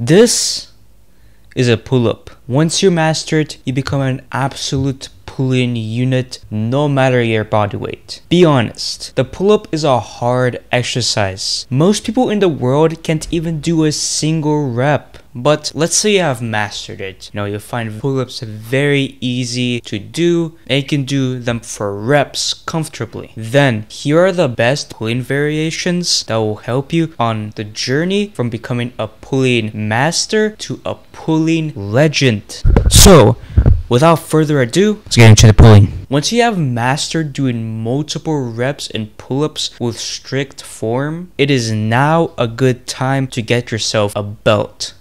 This is a pull-up. Once you master it, you become an absolute pulling unit no matter your body weight. Be honest, the pull-up is a hard exercise. Most people in the world can't even do a single rep. But let's say you have mastered it. You find pull-ups very easy to do and you can do them for reps comfortably. Then here are the best pulling variations that will help you on the journey from becoming a pulling master to a pulling legend. So without further ado, let's get into the pulling. Once you have mastered doing multiple reps and pull-ups with strict form, it is now a good time to get yourself a belt.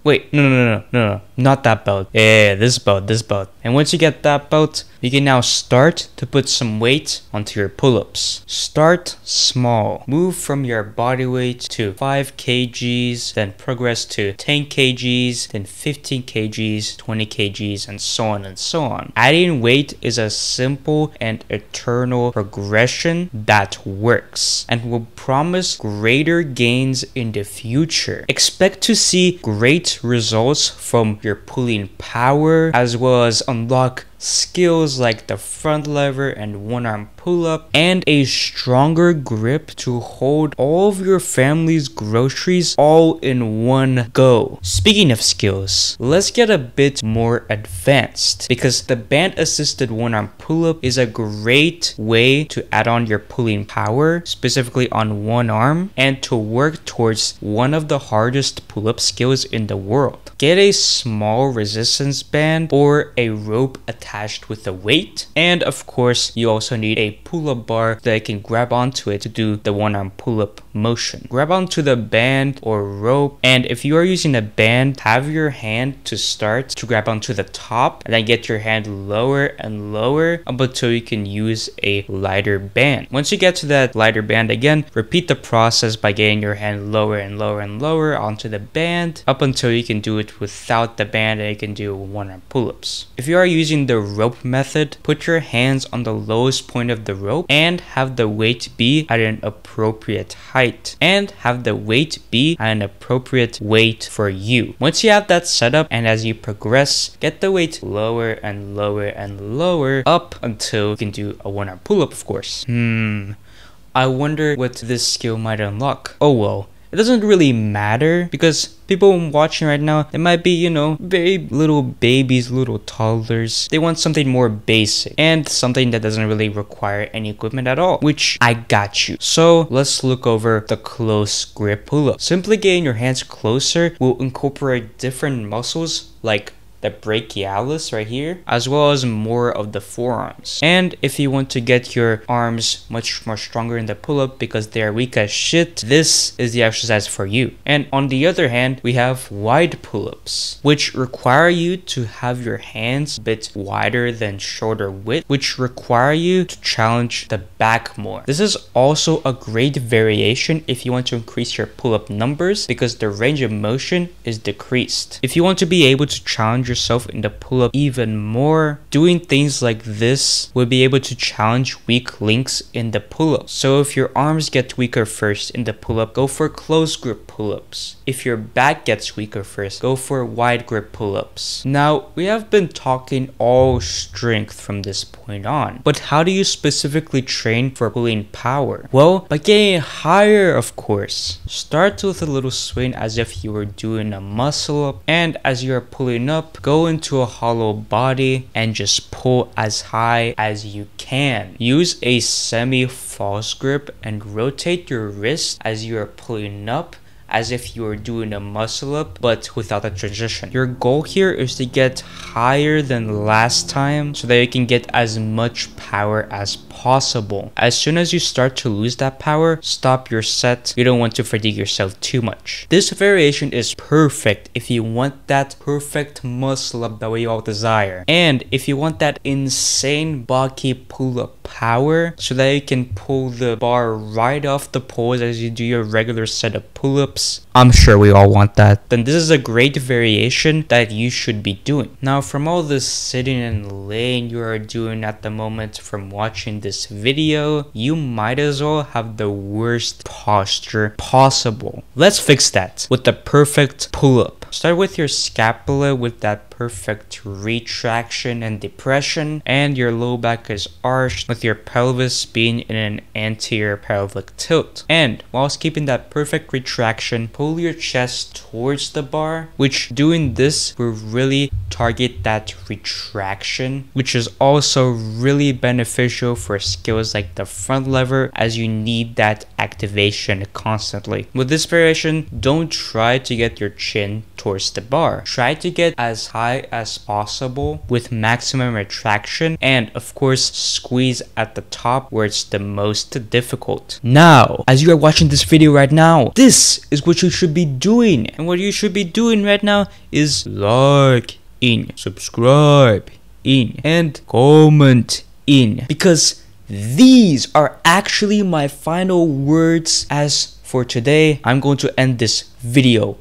Wait, no, not that belt. Yeah, this belt. And once you get that belt, you can now start to put some weight onto your pull-ups. Start small. Move from your body weight to 5 kgs, then progress to 10 kgs, then 15 kgs, 20 kgs, and so on and so on. Adding weight is a simple and eternal progression that works and will promise greater gains in the future. Expect to see great results from your pulling power, as well as unlock skills like the front lever and one arm pull-up, and a stronger grip to hold all of your family's groceries all in one go. Speaking of skills, let's get a bit more advanced, because the band assisted one arm pull-up is a great way to add on your pulling power, specifically on one arm, and to work towards one of the hardest pull-up skills in the world. Get a small resistance band or a rope attached with a weight, and of course you also need a pull-up bar that you can grab onto it to do the one arm pull-up motion. Grab onto the band or rope, and if you are using a band, have your hand to start to grab onto the top, and then get your hand lower and lower up until you can use a lighter band. Once you get to that lighter band again, repeat the process by getting your hand lower and lower and lower onto the band up until you can do it without the band and you can do one arm pull-ups. If you are using the rope method, put your hands on the lowest point of the rope and have the weight be at an appropriate height, and have the weight be at an appropriate weight for you. Once you have that set up, and as you progress, get the weight lower and lower and lower up until you can do a one arm pull-up, of course. I wonder what this skill might unlock. Oh well. It doesn't really matter, because people watching right now, they might be, very little babies, little toddlers. They want something more basic and something that doesn't really require any equipment at all, which I got you. So let's look over the close grip pull-up. Simply getting your hands closer will incorporate different muscles like the brachialis right here, as well as more of the forearms. And if you want to get your arms much more stronger in the pull-up because they're weak as shit, this is the exercise for you. And on the other hand, we have wide pull-ups, which require you to have your hands a bit wider than shoulder width, which require you to challenge the back more. This is also a great variation if you want to increase your pull-up numbers, because the range of motion is decreased. If you want to be able to challenge yourself in the pull-up even more, doing things like this will be able to challenge weak links in the pull-up. So if your arms get weaker first in the pull-up, go for close grip pull-ups. If your back gets weaker first, go for wide grip pull-ups. Now, we have been talking all strength from this point on, but how do you specifically train for pulling power? Well, by getting higher, of course. Start with a little swing as if you were doing a muscle up, and as you're pulling up, go into a hollow body and just pull as high as you can. Use a semi-false grip and rotate your wrist as you are pulling up, as if you were doing a muscle up, but without the transition. Your goal here is to get higher than last time so that you can get as much power as possible. As soon as you start to lose that power, stop your set. You don't want to fatigue yourself too much. This variation is perfect if you want that perfect muscle up that we all desire. And if you want that insane bulky pull-up power so that you can pull the bar right off the poles as you do your regular set of pull-ups. I'm sure we all want that. Then this is a great variation that you should be doing. Now, from all this sitting and laying you are doing at the moment from watching this video, you might as well have the worst posture possible. Let's fix that with the perfect pull-up. Start with your scapula with that perfect retraction and depression, and your low back is arched with your pelvis being in an anterior pelvic tilt. And whilst keeping that perfect retraction, pull your chest towards the bar, which doing this will really target that retraction, which is also really beneficial for skills like the front lever, as you need that activation constantly. With this variation, don't try to get your chin towards the bar. Try to get as high as possible with maximum retraction, and of course squeeze at the top where it's the most difficult. Now, as you are watching this video right now, this is what you should be doing, and what you should be doing right now is like in, subscribe in, and comment in, because these are actually my final words. As for today, I'm going to end this video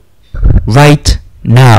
right now.